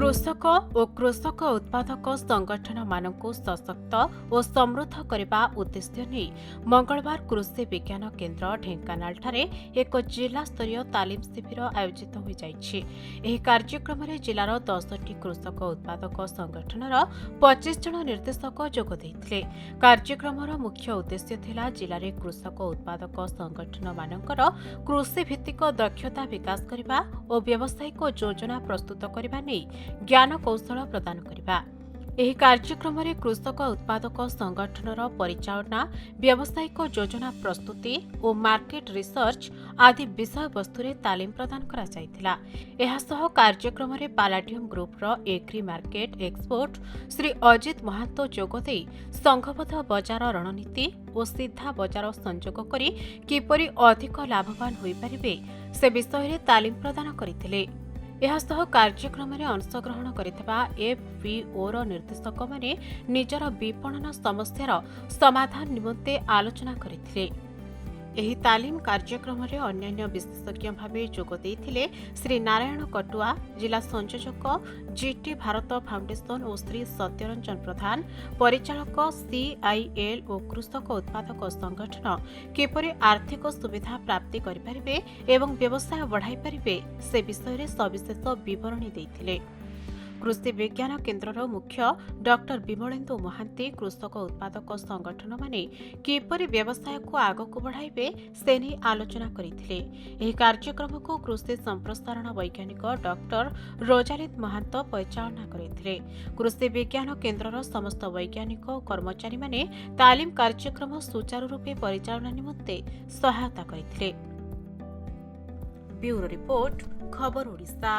कृषक और कृषक उत्पादक संगठन मानकु सशक्त और समृद्ध करने उद्देश्य नहीं मंगलवार कृषि विज्ञान केन्द्र ढेंकानाल ठारे एक जिला स्तरीय तालीम शिविर आयोजित हो जाइछि। एही कार्यक्रम में जिलार 10टी कृषक उत्पादक संगठनर 25 जन निर्देशक जोग देइथिले। कार्यक्रमर मुख्य उद्देश्य थिला जिले में कृषक उत्पादक संगठन मानकर कृषि भित्तिक दक्षता विकास करने और व्यावसायिक योजना प्रस्तुत करने नहीं ज्ञान कौशल प्रदान करने। एही कार्यक्रम में कृषक उत्पादक संगठनर परिचालना व्यावसायिक योजना प्रस्तुति और मार्केट रिसर्च आदि विषय वस्तु तालीम प्रदान करा जायतिला। एहासह कार्यक्रम में पालाडियम ग्रुपर agri market export Shri Ajit Mahato जोगदे संघबद्ध बजार रणनीति और सीधा बजार संयोग करी किपरि अधिक लाभवान होई परिबे से विषय में तालीम प्रदान करथिले। एहासह कार्यक्रम में अंशग्रहण करिथिबा एफपीओ निर्देशक माने निजर विपणन समस्यार समाधान निमंते आलोचना करथिले। एही तालीम कार्यक्रम में अन्यान्य विशेषज्ञ भावे जोग देइथिले श्री नारायण कटुआ जिला संयोजक जीटी भारत फाउंडेशन और श्री सत्यरंजन प्रधान परिचालक सीआईएल और कृषक उत्पादक संगठन किपरि आर्थिक सुविधा प्राप्ति करिपारिबे एवं व्यवसाय बढ़ाई पारिबे से विषय में सविशेष बरणी देइथिले। कृषि विज्ञान केन्द्रर मुख्य डॉक्टर विमलेन्दु महांती कृषक उत्पादक संगठन माने किपरि व्यवसाय को आगक बढ़ाइबे से नहीं आलोचना करथिले। एही कार्यक्रम को कृषि संप्रसारण वैज्ञानिक डॉक्टर रोजालित महांत परिचालना करथिले। कृषि विज्ञान केन्द्रर समस्त वैज्ञानिक और कर्मचारी माने तालीम कार्यक्रम सुचारू रूपे परिचालना निमंते सहायता करथिले। ब्यूरो रिपोर्ट खबर ओडिशा।